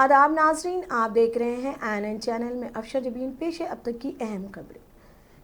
आदाब नाजरीन, आप देख रहे हैं ANN चैनल में। अफशर जबीन पेश है अब तक की अहम खबरें।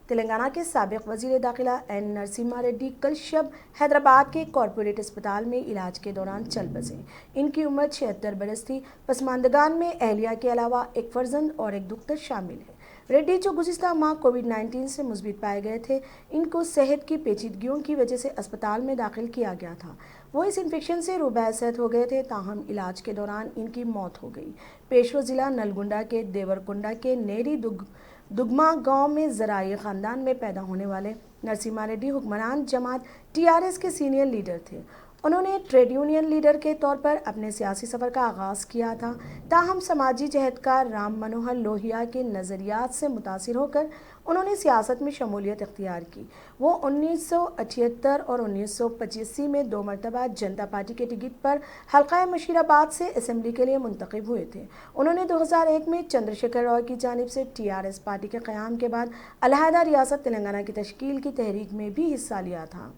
तेलंगाना के साबिक वजीर दाखिला एन नरसिम्हा रेड्डी कल शब हैदराबाद के कॉरपोरेट अस्पताल में इलाज के दौरान चल बसे। इनकी उम्र 76 बरस थी। पसमानदगान में अहलिया के अलावा एक फर्जंद और एक दुख्तर शामिल है। रेड्डी जो गुज़िश्ता माह कोविड-19 से मुस्बित पाए गए थे, इनको सेहत की पेचीदगियों की वजह से अस्पताल में दाखिल किया गया था। वो इस इन्फेक्शन से रूबेसेहत हो गए थे, ताहम इलाज के दौरान इनकी मौत हो गई। पेशवा ज़िला नलगुंडा के देवरकुंडा के नेरी दुगमा गांव में ज़राई ख़ानदान में पैदा होने वाले नरसिम्हा रेड्डी हुक्मरान जमात TRS के सीनियर लीडर थे। उन्होंने ट्रेड यूनियन लीडर के तौर पर अपने सियासी सफ़र का आगाज़ किया था। ताहम समाजी जहदकार राम मनोहर लोहिया के नज़रियात से मुतासिर होकर उन्होंने सियासत में शमूलियत इख्तियार की। वो 1978 और 1985 में 2 मरतबा जनता पार्टी के टिकट पर हल्का मशीराबाद से असम्बली के लिए मुंतखब हुए थे। उन्होंने 2001 में चंद्रशेखर राव की जानिब से TRS पार्टी के क़याम के बाद अलहदा रियासत तेलंगाना की तश्कील की तहरीक में भी हिस्सा लिया था।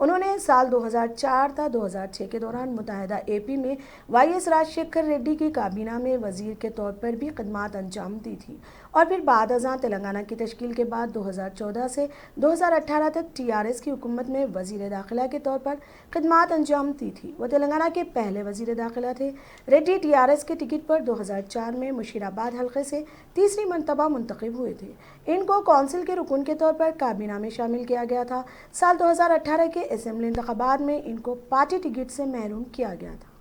उन्होंने साल 2004 था 2006 के दौरान मुत्तहदा AP में YS राजशेखर रेड्डी की काबीना में वजीर के तौर पर भी खिदमात अंजाम दी थी और फिर बाद अज़ां तेलंगाना की तश्कील के बाद 2014 से 2018 तक TRS की हुकूमत में वजीर दाखिला के तौर पर खिदमात अंजाम दी थी। वो तेलंगाना के पहले वजीर दाखिला थे। रेड्डी TRS के टिकट पर 2004 में मुशीराबाद हल्के से तीसरी मरतबा मुंतखब हुए थे। इनको कौंसिल के रुकन के तौर पर काबीना में शामिल किया गया था। साल 2018 के असेंबली इंतखाबात में इनको पार्टी टिकट से महरूम किया गया था।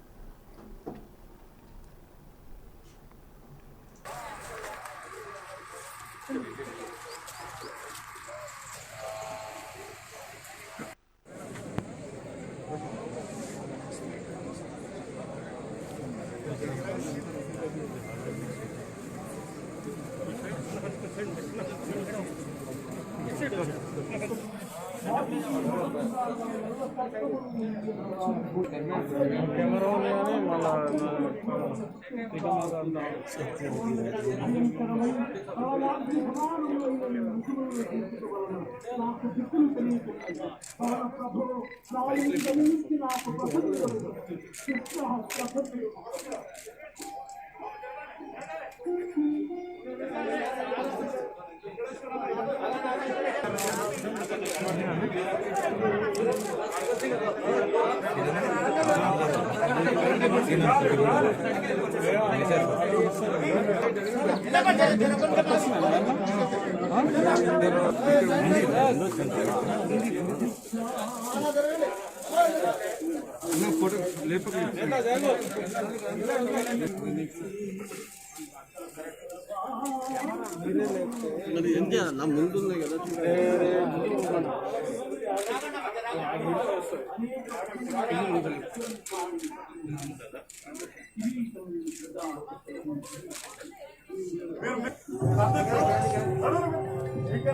నా ముందుంది కదా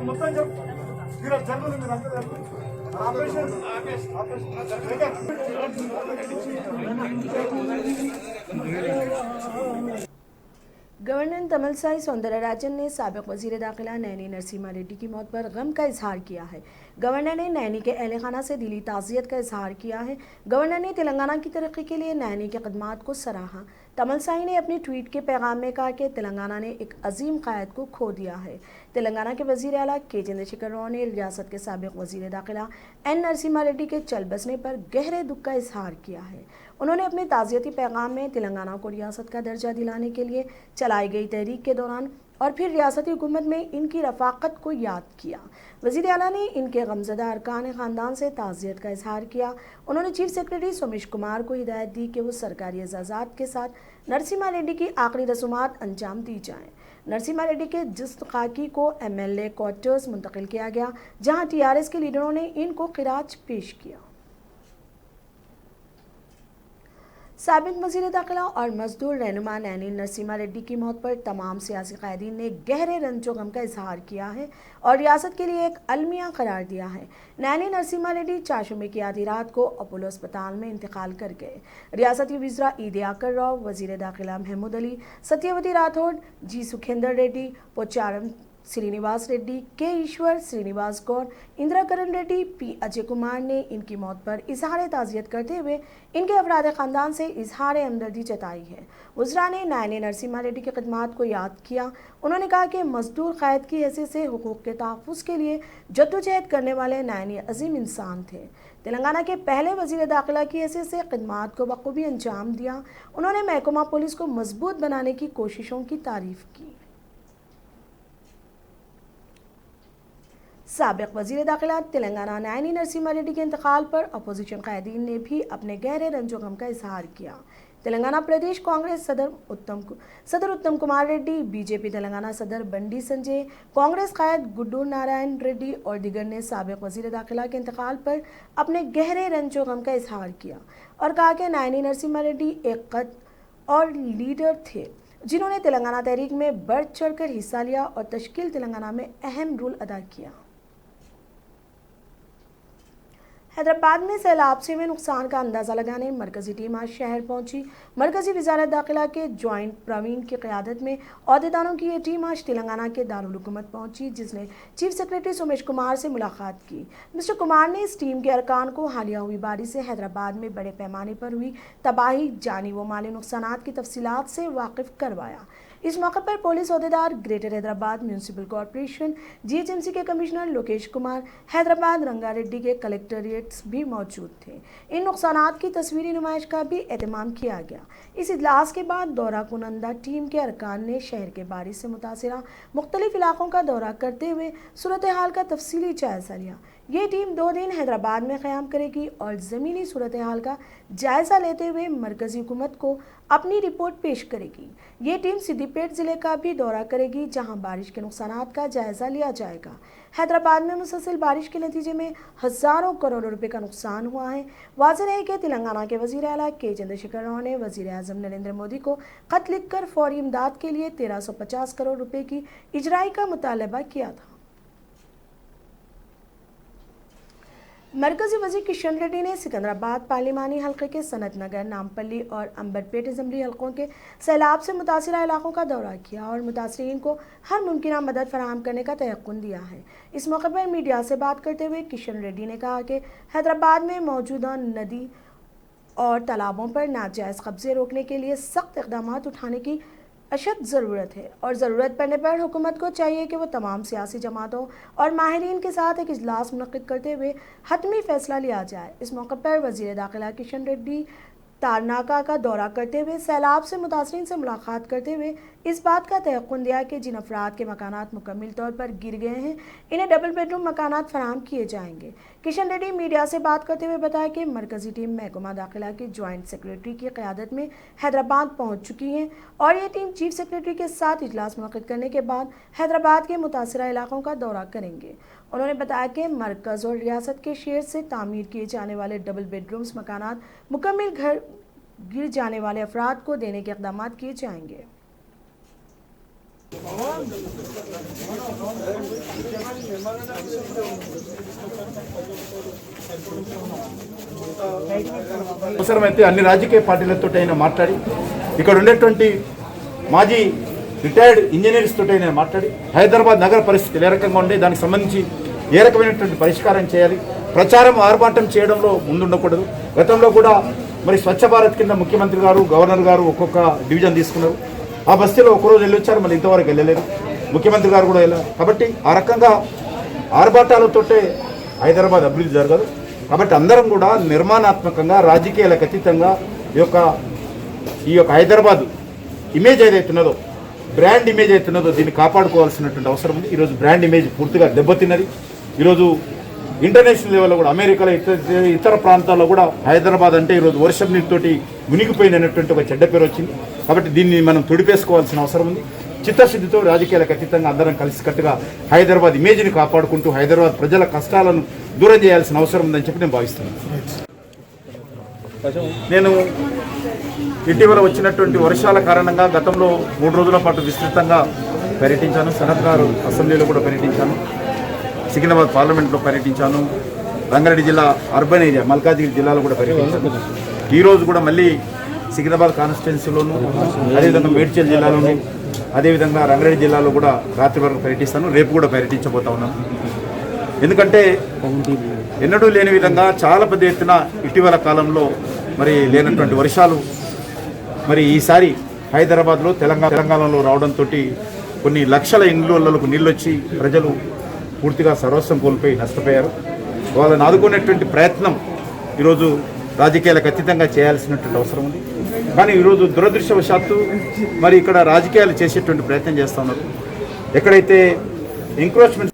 మొత్తం చెప్పు మీరు జరుగుతుంది మీరు అందరూ ఆపరేషన్ गवर्नर तमिलसाई सौंदरराजन ने साबिक वजीर दाखिला नैनी नरसिम्हा रेड्डी की मौत पर गम का इजहार किया है। गवर्नर ने नैनी के अहल खाना से दिली ताज़ियत का इजहार किया है। गवर्नर ने तेलंगाना की तरक्की के लिए नैनी की खदमात को सराहा। तमिलसाई ने अपनी ट्वीट के पैगाम में कहा कि तेलंगाना ने एक अजीम कायद को खो दिया है। तेलंगाना के वजीर आला के चंद्रशेखर राव ने रियासत के साबिक वजीर दाखिला एन नरसिम्हा रेड्डी के चल बसने पर गहरे दुख का इजहार किया है। उन्होंने अपने ताज़ियती पैगाम में तेलंगाना को रियासत का दर्जा दिलाने के लिए चलाई गई तहरीक के दौरान और फिर रियासती हुकूमत में इनकी रफ़ाकत को याद किया। वज़ीर आला ने इनके गमज़दा अरकान ख़ानदान से ताज़ियत का इजहार किया। उन्होंने चीफ सेक्रेटरी सोमेश कुमार को हिदायत दी कि वो सरकारी एजाज़ात के साथ नरसिम्हा रेड्डी की आखिरी रसूमात अंजाम दी जाएँ। नरसिम्हा रेड्डी के जिस्म खाकी को MLA क्वार्टर्स मुंतकिल किया गया, जहाँ TRS के लीडरों ने इनको खिराज पेश किया। साबिक वज़ीर दाखिला और मजदूर रहनुमा नैनी नरसिम्हा रेड्डी की मौत पर तमाम सियासी कायदीन ने गहरे रंजो गम का इजहार किया है और रियासत के लिए एक अलमिया करार दिया है। नैनी नरसिम्हा रेड्डी चाशुमे की आधी रात को अपोलो अस्पताल में इंतकाल कर गए। रियासती वज़ीरा ई दयाकर राव, वज़ीर दाखिला महमूद अली, सत्यवती राठौड़, जी सुखेंदर रेड्डी, पोचारम श्रीनिवास रेड्डी, के ईश्वर, श्रीनिवास गौड़, इंद्राकरण रेड्डी, पी अजय कुमार ने इनकी मौत पर इजहार ताज़ियत करते हुए इनके अफराद ख़ानदान से इजहार हमदर्दी जताई है। वज़रा ने नायनी नरसिम्हा रेड्डी की खिदमत को याद किया। उन्होंने कहा कि मजदूर क़ैद की हैसियत से हुकूक़ के तहफ़्फ़ुज़ के लिए जद्दोजहद करने वाले नायनी अजीम इंसान थे। तेलंगाना के पहले वज़ीर दाखिला की हैसियत से खिदमत को बखूबी अंजाम दिया। उन्होंने महकमा पुलिस को मजबूत बनाने की कोशिशों की तारीफ़ की। साबिक़ वज़ीर दाखिला तेलंगाना नायनी नरसिम्हा रेड्डी के इंतकाल पर अपोजिशन क़ायदीन ने भी अपने गहरे रंजो गम का इजहार किया। तेलंगाना प्रदेश कांग्रेस सदर उत्तम कुमार रेड्डी, बीजेपी तेलंगाना सदर बंडी संजय, कांग्रेस कायद गुड्डू नारायण रेड्डी और दिगर ने साबिक़ वज़ीर दाखिला के इंतकाल पर अपने गहरे रंजो गम का इजहार किया और कहा कि नायनी नरसिम्हा रेड्डी एक कद और लीडर थे जिन्होंने तेलंगाना तहरीक में बढ़ चढ़ कर हिस्सा लिया और तश्कील तेलंगाना में अहम रोल अदा किया। हैदराबाद में सैलाब से हुए नुकसान का अंदाज़ा लगाने मरकज़ी टीम आज शहर पहुंची। मरकज़ी वज़ारत दाखिला के जॉइंट प्रवीण की क़यादत में अहदेदारों की ये टीम आज तेलंगाना के दारुल हुकूमत पहुंची, जिसने चीफ सेक्रेटरी सोमेश कुमार से मुलाकात की। मिस्टर कुमार ने इस टीम के अरकान को हालिया हुई बारिश से हैदराबाद में बड़े पैमाने पर हुई तबाही, जानी व माली नुकसानात की तफसीलात से वाकिफ़ करवाया। इस मौके पर पुलिस अहदेदार, greater Hyderabad municipal corporation, GHMC के कमिश्नर लोकेश कुमार, हैदराबाद रंगारेड्डी के कलेक्ट्रेट्स भी मौजूद थे। इन नुकसानात की तस्वीरी नुमाइश का भी एहतमाम किया गया। इस इजलास के बाद दौरा कुनंदा टीम के अरकान ने शहर के बारिश से मुतासिरा मुख्तलिफ इलाकों का दौरा करते हुए सूरत हाल का तफसीली जायजा लिया। ये टीम 2 दिन हैदराबाद में क़याम करेगी और ज़मीनी सूरत हाल का जायज़ा लेते हुए मरकज़ी हुकूमत को अपनी रिपोर्ट पेश करेगी। ये टीम सिद्दीपेट ज़िले का भी दौरा करेगी, जहां बारिश के नुकसानात का जायज़ा लिया जाएगा। हैदराबाद में मुसलसल बारिश के नतीजे में हज़ारों करोड़ रुपए का नुकसान हुआ है। वाज़ेह है कि तेलंगाना के वज़ीर आला के चंद्रशेखर राव ने वज़ीर आज़म नरेंद्र मोदी को ख़त लिखकर फौरी इमदाद के लिए 1350 करोड़ रुपए की इजराई का मुतालबा किया था। मरकज़ी वज़ीर किशन रेड्डी ने सिकंदराबाद पार्लिमानी हल्के के सनत नगर, नामपल्ली और अंबरपेट असम्बली हल्कों के सैलाब से मुतासिरा इलाकों का दौरा किया और मुतासरीन को हर मुमकिन मदद फराहम करने का तयक़ुन दिया है। इस मौके पर मीडिया से बात करते हुए किशन रेड्डी ने कहा कि हैदराबाद में मौजूदा नदी और तालाबों पर नाजायज़ कब्जे रोकने के लिए सख्त इक़दाम उठाने की अशद ज़रूरत है और ज़रूरत पड़ने पर हुकूमत को चाहिए कि वो तमाम सियासी जमातों और माहिरीन के साथ एक इजलास मुनक़्क़िद करते हुए हतमी फ़ैसला लिया जाए। इस मौके पर वज़ीर दाखिला किशन रेड्डी तारनाका का दौरा करते हुए सैलाब से मुतासरीन से मुलाकात करते हुए इस बात का तयक़ुन दिया कि जिन अफराद के मकानात मुकम्मल तौर पर गिर गए हैं, इन्हें डबल बेडरूम मकानात फराहम किए जाएंगे। किशन रेड्डी मीडिया से बात करते हुए बताया कि मरकज़ी टीम महकमा दाखिला की जॉइंट सेक्रेटरी की क़यादत में हैदराबाद पहुँच चुकी है और ये टीम चीफ सेक्रेटरी के साथ इजलास मुनक़्क़िद करने के बाद हैदराबाद के मुतासिरा इलाकों का दौरा करेंगे। उन्होंने बताया कि मरकज़ और रियासत के शेयर से तामीर किए जाने वाले डबल बेडरूम्स मकानात मुकम्मल घर गिर जाने वाले अफराद को देने के इक़दाम किए जाएंगे। అవసరమైతే అన్ని రాజకీయ పార్టీలతోటైనా మాట్లాడి ఇక్కడ ఉండేటువంటి మాజీ రిటైర్డ్ ఇంజనీర్స్ తోటైనా మాట్లాడి హైదరాబాద్ నగర పరిస్థితులు ఏ రకంగా ఉండే దానికి సంబంధించి ఏ రకమైనటువంటి పరిష్కారం చేయాలి, ప్రచారం ఆర్భాటం చేయడంలో ముందుండకూడదు. గతంలో కూడా మరి స్వచ్ఛ భారత్ కింద ముఖ్యమంత్రి గారు, గవర్నర్ గారు ఒక్కొక్క డివిజన్ తీసుకున్నారు. ఆ బస్తీలో ఒకరోజు వెళ్ళొచ్చారు, మళ్ళీ ఇంతవరకు వెళ్ళలేదు. ముఖ్యమంత్రి గారు కూడా వెళ్ళారు. కాబట్టి ఆ రకంగా ఆర్భాటాలతోటే హైదరాబాద్ అభివృద్ధి జరగదు. కాబట్టి అందరం కూడా నిర్మాణాత్మకంగా రాజకీయాలకు అతీతంగా ఈ యొక్క హైదరాబాద్ ఇమేజ్ ఏదైతున్నదో, బ్రాండ్ ఇమేజ్ అవుతున్నదో దీన్ని కాపాడుకోవాల్సినటువంటి అవసరం ఉంది. ఈరోజు బ్రాండ్ ఇమేజ్ పూర్తిగా దెబ్బతిన్నది. ఈరోజు ఇంటర్నేషనల్ లెవెల్లో కూడా అమెరికాలో ఇతర ప్రాంతాల్లో కూడా హైదరాబాద్ అంటే ఈరోజు వర్షం నీటితోటి మునిగిపోయినటువంటి ఒక చెడ్డ పేరు వచ్చింది. కాబట్టి దీన్ని మనం తుడిపేసుకోవాల్సిన అవసరం ఉంది. చిత్తశుద్ధితో రాజకీయాలకు అతీతంగా అందరం కలిసికట్టుగా హైదరాబాద్ ఇమేజ్ని కాపాడుకుంటూ హైదరాబాద్ ప్రజల కష్టాలను దూరం చేయాల్సిన అవసరం ఉందని చెప్పి నేను భావిస్తున్నాను. నేను ఇటీవల వచ్చినటువంటి వర్షాల కారణంగా గతంలో 3 రోజుల పాటు విస్తృతంగా పర్యటించాను. సనత్ గారు అసెంబ్లీలో కూడా పర్యటించాను, సికింద్రాబాద్ పార్లమెంట్లో పర్యటించాను, రంగారెడ్డి జిల్లా అర్బన్ ఏరియా మల్కాజిగిరి జిల్లాలో కూడా పర్యటించాను. ఈరోజు కూడా మళ్ళీ సికింద్రాబాద్ కాన్స్టిట్యున్సీలోను, అదేవిధంగా మేడ్చల్ జిల్లాలోను, అదేవిధంగా రంగారెడ్డి జిల్లాలో కూడా రాత్రి వరకు పర్యటిస్తాను, రేపు కూడా పర్యటించబోతా ఉన్నాను. ఎందుకంటే ఎన్నడూ లేని విధంగా చాలా పెద్ద ఎత్తున ఇటీవల కాలంలో మరి లేనటువంటి వర్షాలు మరి ఈసారి హైదరాబాద్లో తెలంగాణలో రావడంతో కొన్ని లక్షల ఇండ్లకు నీళ్ళు వచ్చి ప్రజలు పూర్తిగా సర్వస్వం కోల్పోయి నష్టపోయారు. వాళ్ళని ఆదుకునేటువంటి ప్రయత్నం ఈరోజు రాజకీయాలకు అతీతంగా చేయాల్సినటువంటి అవసరం ఉంది. కానీ ఈరోజు దురదృష్టవశాత్తు మరి ఇక్కడ రాజకీయాలు చేసేటువంటి ప్రయత్నం చేస్తూ ఉన్నారు. ఎక్కడైతే ఎంక్రోచ్మెంట్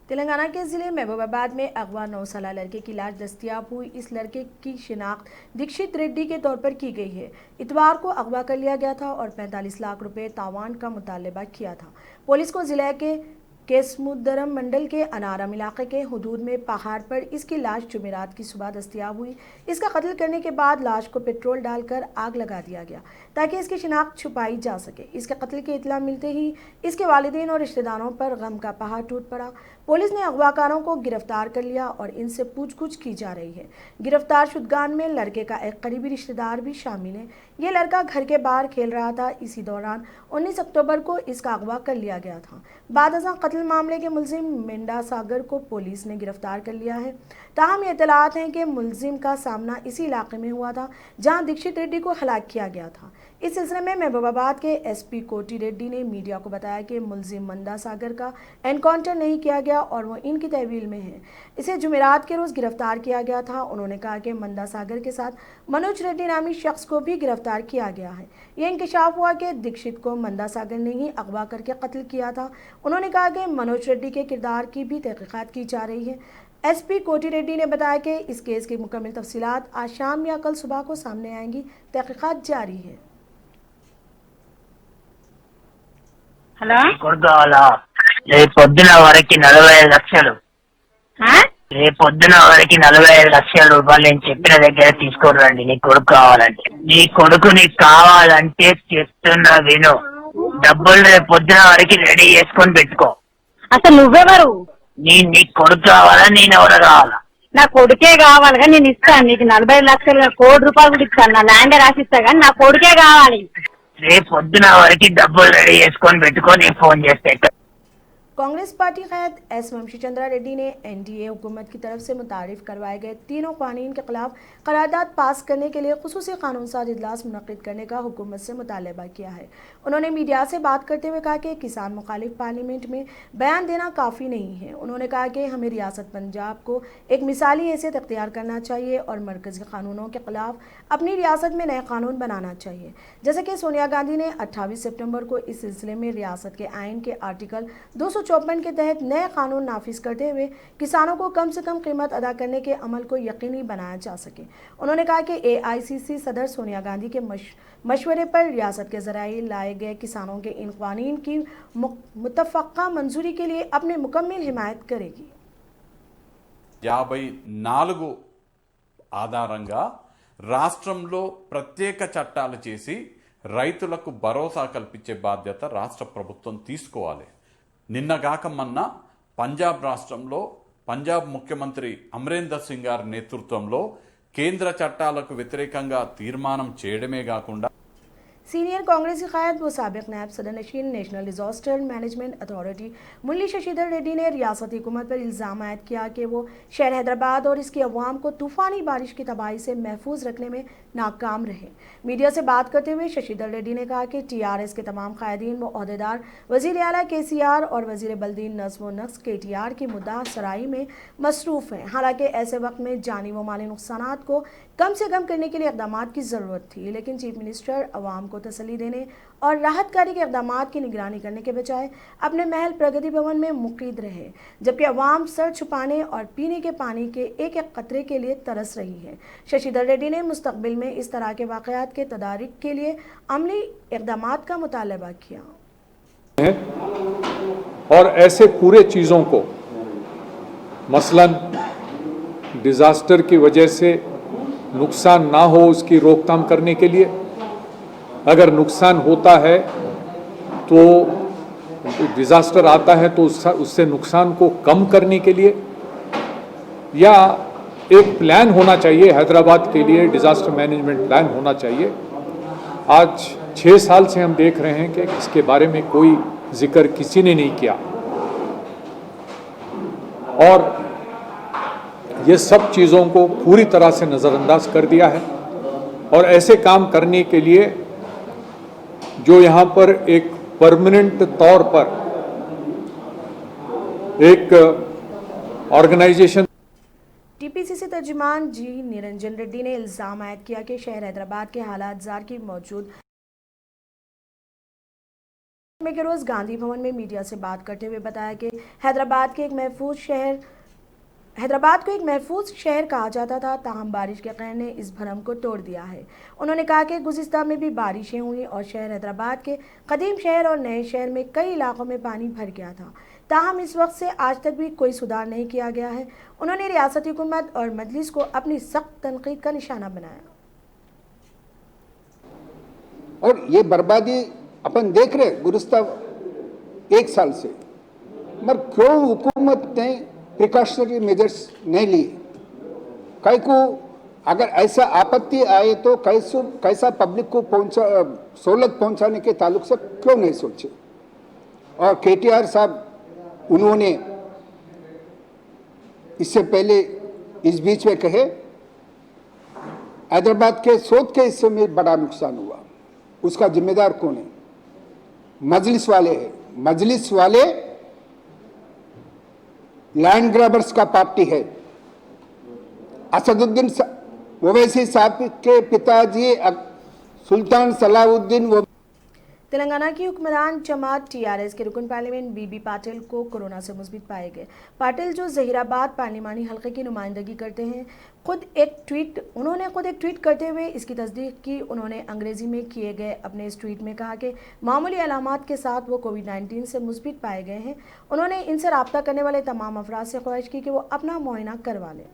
तेलंगाना के जिले महबूबाबाद में अगवा 9 साल लड़के की लाश दस्तियाब हुई। इस लड़के की शिनाख्त दीक्षित रेड्डी के तौर पर की गई है। इतवार को अगवा कर लिया गया था और 45 लाख रुपए तावान का मुतालबा किया था। पुलिस को जिले के केसमुद्दरम मंडल के अनारम इलाके के हुदूद में पहाड़ पर इसकी लाश जुमेरात की सुबह दस्तियाब हुई। इसका कत्ल करने के बाद लाश को पेट्रोल डालकर आग लगा दिया गया ताकि इसकी शिनाख्त छुपाई जा सके। इसके कत्ल की इत्तला मिलते ही इसके वालिदैन और रिश्तेदारों पर गम का पहाड़ टूट पड़ा। पुलिस ने अगवाकारों को गिरफ्तार कर लिया और इनसे पूछगछ की जा रही है। गिरफ्तार शुदगान में लड़के का एक करीबी रिश्तेदार भी शामिल है। ये लड़का घर के बाहर खेल रहा था। इसी दौरान 19 अक्टूबर को इसका अगवा कर लिया गया था। बाद अज़ां कत्ल मामले के मुलजिम मिंडा सागर को पुलिस ने गिरफ्तार कर लिया है। ताहम ये इत्तलात हैं कि मुलजिम का सामना इसी इलाके में हुआ था जहां दीक्षित रेड्डी को हलाक किया गया था। इस सिलसिले में महबूबाबाद के एसपी कोटी रेड्डी ने मीडिया को बताया कि मुलजिम मंदा सागर का एनकाउंटर नहीं किया गया और वो इनकी तहवील में है। इसे जुमेरात के रोज़ गिरफ्तार किया गया था। उन्होंने कहा कि मंदा सागर के साथ मनोज रेड्डी नामी शख्स को भी गिरफ्तार किया गया है। यह इंकशाफ हुआ कि दीक्षित को मंदा सागर ने ही अगवा करके कत्ल किया था। उन्होंने कहा कि मनोज रेड्डी के किरदार की भी तहकीकात की जा रही है। एसपी कोटी रेड्डी ने बताया कि इस केस की मुकम्मल तफसीलात आज शाम या कल सुबह को सामने आएंगी। तहकीकात जारी है। హలో కొడుకోవాలా రేపొద్దున వరకు 45 లక్షలు రేపొద్దున వరకు 45 లక్షల రూపాయలు నేను చెప్పిన దగ్గర తీసుకోరండి. నీ కొడుకు కావాలంటే, నీ కొడుకు నీకు కావాలంటే చెప్తున్నా విను. డబ్బులు రేపొద్దున వరకు రెడీ చేసుకొని పెట్టుకో. అసలు నువ్వెవరు? నీ కొడుకు కావాలా, నేను ఎవరు కావాలా? నా కొడుకే కావాలిగా, నేను ఇస్తాను నీకు 40 లక్షలు, 1 కోటి రూపాయలు కూడా ఇస్తాను. నా ల్యాండ్ రాసిస్తా కానీ నా కొడుకే కావాలి. రేపొద్దున వరకు డబ్బులు రెడీ చేసుకొని పెట్టుకో, నేను ఫోన్ చేస్తే. कांग्रेस पार्टी क़यादत एस वंशी चंद्रा रेड्डी ने एनडीए हुकूमत की तरफ से मुतारिफ करवाए गए तीनों कानून के खिलाफ करारदाद पास करने के लिए खुसूसी कानून साज इजलास मुनक़्क़िद करने का हुकूमत से मुतालबा किया है। उन्होंने मीडिया से बात करते हुए कहा कि किसान मुखालिफ पार्लियामेंट में बयान देना काफ़ी नहीं है। उन्होंने कहा कि हमें रियासत पंजाब को एक मिसाली हैसियत अख्तियार करना चाहिए और मरकज़ी कानूनों के खिलाफ अपनी रियासत में नए कानून बनाना चाहिए। जैसे कि सोनिया गांधी ने 28 सितंबर को इस सिलसिले में रियासत के आइन के आर्टिकल 254 के तहत नए कानून नाफिज करते हुए किसानों को कम से कम कीमत अदा करने के अमल को यकीनी बनाया जा सके। उन्होंने कहा कि AICC सदर सोनिया गांधी के मशवरे पर रियासत के ज़राए लाए गए किसानों के इन कानून की मुतफ़क्का मंजूरी के लिए अपनी मुकम्मल हिमायत करेगी। 54 ఆధారంగా రాష్ట్రంలో ప్రత్యేక చట్టాలు చేసి రైతులకు భరోసా కల్పించే బాధ్యత రాష్ట్ర ప్రభుత్వం తీసుకోవాలి. నిన్నగాక మొన్న పంజాబ్ రాష్ట్రంలో పంజాబ్ ముఖ్యమంత్రి అమరేందర్ సింగ్ గారి నేతృత్వంలో కేంద్ర చట్టాలకు వ్యతిరేకంగా తీర్మానం చేయడమే కాకుండా सीनियर कांग्रेसी क़यादत व साबिक़ नायब सदर नशीन नेशनल डिजास्टर मैनेजमेंट अथॉरिटी मुरली शशिधर रेड्डी ने रियासती हुकूमत पर इल्ज़ाम आयद किया कि वो शहर हैदराबाद और इसकी अवाम को तूफ़ानी बारिश की तबाही से महफूज रखने में नाकाम रहे। मीडिया से बात करते हुए शशिधर रेड्डी ने कहा कि TRS के तमाम कायदीन व अहदेदार वज़ीर आला KCR और वज़ीर बल्दी नज़्म व नक्स KTR की मुद्दा सराई में मसरूफ़ हैं। हालांकि ऐसे वक्त में जानी व माली नुकसानात को कम से कम करने के लिए इक़दामात की ज़रूरत थी, लेकिन चीफ मिनिस्टर अवाम को तसल्ली देने और राहतकारी के इक़दामात की निगरानी करने के बजाय अपने महल प्रगति भवन में मुक़ीद रहे, जबकि अवाम सर छुपाने और पीने के पानी के एक एक कतरे के लिए तरस रही है। शशिधर रेड्डी ने मुस्तक़बिल में इस तरह के वाक़यात के तदारीक के लिए अमली इक़दामात का मुतालबा किया और ऐसे पूरे चीज़ों को मसलन डिज़ास्टर की वजह से नुकसान ना हो उसकी रोकथाम करने के लिए, अगर नुकसान होता है तो डिज़ास्टर आता है तो उससे नुकसान को कम करने के लिए, या एक प्लान होना चाहिए हैदराबाद के लिए, डिज़ास्टर मैनेजमेंट प्लान होना चाहिए। आज 6 साल से हम देख रहे हैं कि इसके बारे में कोई जिक्र किसी ने नहीं किया और ये सब चीज़ों को पूरी तरह से नज़रअंदाज कर दिया है। और ऐसे काम करने के लिए जो यहाँ पर एक परमानेंट तौर पर एक ऑर्गेनाइजेशन। टीपीसीसी तर्जुमान जी निरंजन रेड्डी ने इल्जाम आयद किया कि शहर हैदराबाद के हालात जार की मौजूद के रोज गांधी भवन में मीडिया से बात करते हुए बताया कि हैदराबाद को एक महफूज शहर कहा जाता था, ताहम बारिश के कहर ने इस भ्रम को तोड़ दिया है। उन्होंने कहा कि गुज़िश्ता में भी बारिशें हुई और शहर हैदराबाद के कदीम शहर और नए शहर में कई इलाकों में पानी भर गया था, ताहम इस वक्त से आज तक भी कोई सुधार नहीं किया गया है। उन्होंने रियासती हुकूमत और मजलिस को अपनी सख्त तनकीद का निशाना बनाया। और ये बर्बादी अपन देख रहे गुज़िश्ता 1 साल से, मगर क्यों हुकूमत ने प्रिकॉशनरी मेजर्स नहीं लिए? कई को अगर ऐसा आपत्ति आए तो कैसा पब्लिक को सहूलत पहुंचाने के ताल्लुक से क्यों नहीं सोचे? और केटीआर साहब उन्होंने इससे पहले इस बीच में कहे हैदराबाद के सोत के हिस्से में बड़ा नुकसान हुआ, उसका जिम्मेदार कौन है? मजलिस वाले हैं। मजलिस वाले लैंड ग्रैबर्स का पार्टी है। असदुद्दीन ओवैसी साहब के पिताजी सुल्तान सलाहुद्दीन तेलंगाना की हुक्मरान जमात टीआरएस के रुकन पार्लियामेंट बीबी पाटिल को कोरोना से मुस्बित पाए गए। पाटिल जो जहीराबाद पार्लिमानी हल्के की नुमाइंदगी करते हैं, उन्होंने खुद एक ट्वीट करते हुए इसकी तस्दीक की। उन्होंने अंग्रेजी में किए गए अपने इस ट्वीट में कहा कि मामूली अलामात के साथ वो कोविड-19 से मुस्बित पाए गए हैं। उन्होंने इनसे रब्ता करने वाले तमाम अफराद से ख्वाहिश की कि वो अपना मुआयना करवा लें।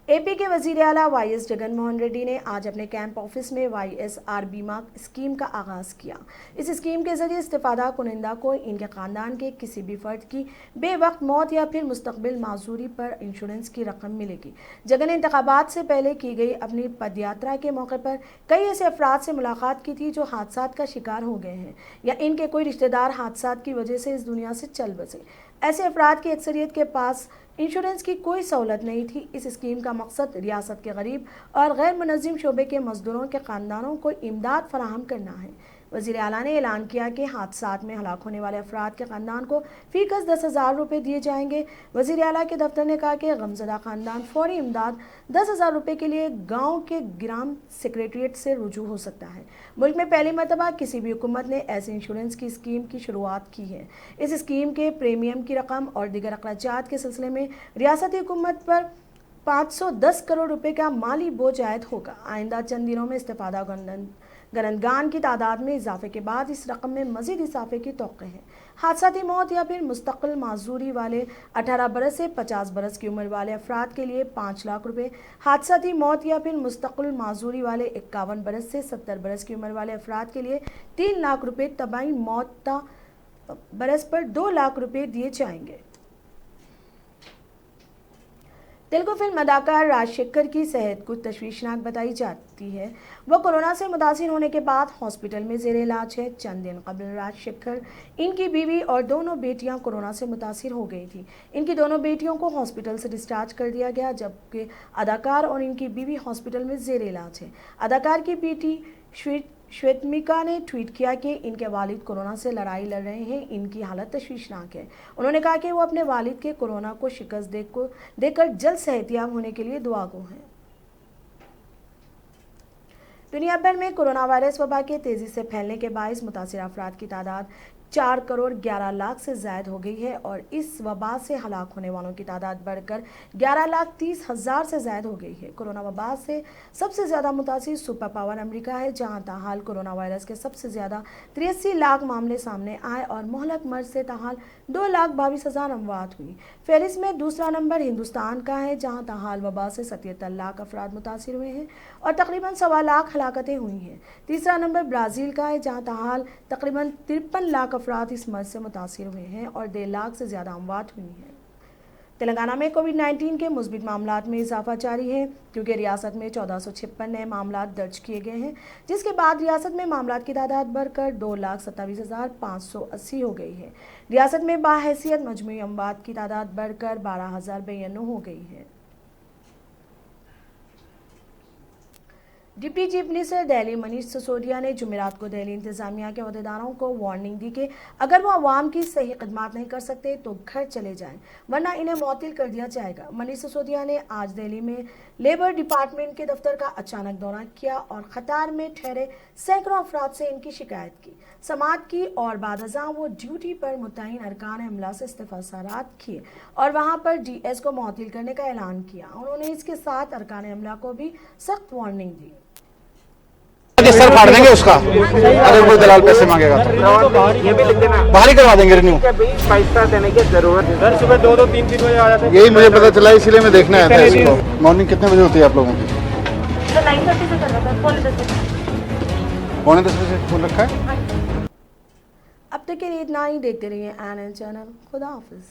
एपी के वजीर आला वाईएस जगन मोहन रेड्डी ने आज अपने कैंप ऑफिस में वाईएसआर बीमा स्कीम का आगाज़ किया। इस स्कीम के जरिए इस्तेफादा कुनिंदा को इनके ख़ानदान के किसी भी फर्द की बेवक्त मौत या फिर मुस्तकबिल माजूरी पर इंश्योरेंस की रकम मिलेगी। जगन ने इंतखाबात से पहले की गई अपनी पदयात्रा के मौके पर कई ऐसे अफराद से मुलाकात की थी जो हादसात का शिकार हो गए हैं या इनके कोई रिश्तेदार हादसात की वजह से इस दुनिया से चल बसे। ऐसे अफराद की अक्सरियत के पास इंश्योरेंस की कोई सहूलत नहीं थी। इस स्कीम का मकसद रियासत के गरीब और गैर मुनज़्ज़िम शोबे के मजदूरों के ख़ानदानों को इमदाद फराहम करना है। वज़ीर आला ने ऐलान किया कि हादसात में हलाक होने वाले अफराद के ख़ानदान को फ़ीकस 10,000 रुपये दिए जाएंगे। वज़ीर आला के दफ्तर ने कहा कि गमज़दा ख़ानदान फौरी इमदाद 10,000 रुपये के लिए गाँव के ग्राम सेक्रेटरीट से रुजू हो सकता है। मुल्क में पहली मरतबा किसी भी हुकूमत ने ऐसे इंश्योरेंस की स्कीम की शुरुआत की है। इस स्कीम के प्रीमियम की रकम और दीगर अखराजात के सिलसिले में रियासती हुकूमत पर 510 करोड़ रुपए का माली बोझ आयद होगा। आइंदा चंद दिनों में इस्तेफादा गननगान की तादाद में इजाफे के बाद इस रकम में मजीद इजाफे की तौक़्क़े है। हादसाती मौत या फिर मुस्तकिल माजूरी वाले 18 बरस से 50 बरस की उम्र वाले अफराद के लिए 5 लाख रुपए, हादसाती मौत या फिर मुस्तकिल माजूरी वाले 51 बरस से 70 बरस की उम्र वाले अफराद के लिए 3 लाख रुपए, तबाही मौत बरस पर 2 लाख रुपए दिए जाएंगे। तेलुगु फिल्म अदाकार राजशेखर की सेहत कुछ तशवीशनाक बताई जाती है। वह कोरोना से मुतासिर होने के बाद हॉस्पिटल में ज़ेर इलाज है। चंद दिन कबल राजशेखर, इनकी बीवी और दोनों बेटियां कोरोना से मुतासिर हो गई थी। इनकी दोनों बेटियों को हॉस्पिटल से डिस्चार्ज कर दिया गया, जबकि अदाकार और इनकी बीवी हॉस्पिटल में ज़ेर इलाज है। अदाकार की बेटी श्वेतमिका ने ट्वीट किया कि इनके वालिद कोरोना से लड़ाई लड़ रहे हैं, इनकी हालत तशवीशनाक है। उन्होंने कहा कि वो अपने वालिद के कोरोना को शिकस्त देकर जल्द सेहतियाब होने के लिए दुआगो हैं। दुनिया भर में कोरोना वायरस वबा के तेज़ी से फैलने के बायस मुतासिर अफराद की तादाद 4 करोड़ 11 लाख से ज़ायद हो गई है और इस वबा से हलाक होने वालों की तादाद बढ़कर 11,30,000 से ज़ायद हो गई है। कोरोना वबा से सबसे ज़्यादा मुतासिर सुपर पावर अमेरिका है, जहां ताहाल कोरोना वायरस के सबसे ज़्यादा 83 लाख मामले सामने आए और मुहलक मर्ज से ताहाल 2,22,000 अमवात हुई। फहरिस्त में दूसरा नंबर हिंदुस्तान का है, जहाँ ताहाल वबा से 77 लाख अफराद मुतासिर हुए हैं और तकरीबन 1.25 लाख हलाकतें हुई हैं। तीसरा नंबर ब्राज़ील का है, जहाँ ताहाल तकरीबन 53 लाख अफराद इस मर्ज से मुतासिर हुए हैं और 1.5 लाख से ज़्यादा अमवात हुई हैं। तेलंगाना में कोविड-19 के मुस्बित मामलात में इजाफा जारी है क्योंकि रियासत में 1456 नए मामलात दर्ज किए गए हैं, जिसके बाद रियासत में मामलात की तादाद बढ़कर 2,27,580 हो गई है। रियासत में बाहैसियत मजमूई अमवात की तादाद बढ़कर 12,092 हो गई है। Deputy chief minister Delhi Manish Sisodia ने जुमेरात को दिल्ली इंतजामिया के अहदेदारों को वार्निंग दी कि अगर वो आवाम की सही खिदमत नहीं कर सकते तो घर चले जाएं, वरना इन्हें मुअत्तल कर दिया जाएगा। मनीष सिसोदिया ने आज दिल्ली में लेबर डिपार्टमेंट के दफ्तर का अचानक दौरा किया और कतार में ठहरे सैकड़ों अफराद से इनकी शिकायत की, समाअत की और बाद अज़ां वो ड्यूटी पर मुतय्यन अरकान अमला से इस्तीफ़ासारात किए और वहां पर DS को मुअत्तल करने का ऐलान किया। उन्होंने इसके साथ अरकान अमला को भी सख्त वार्निंग दी। सर फाड़ देंगे उसका अगर कोई दलाल पैसे मांगेगा तो ये भी लिख देना, बाहर करवा देंगे रिन्यू। पैसा देने की जरूरत है सर, सुबह 2-3 बजे आ जाते हैं। यही मुझे पता चला, इसीलिए मैं देखने आया था इसको। मॉर्निंग कितने बजे होती है आप लोगों की? 9:30 से कर रहा था, 9:10 बजे फोन रखा है। अब तक के लिए इतना ही। देखते रहिए ANN चैनल। खुदा हाफिज।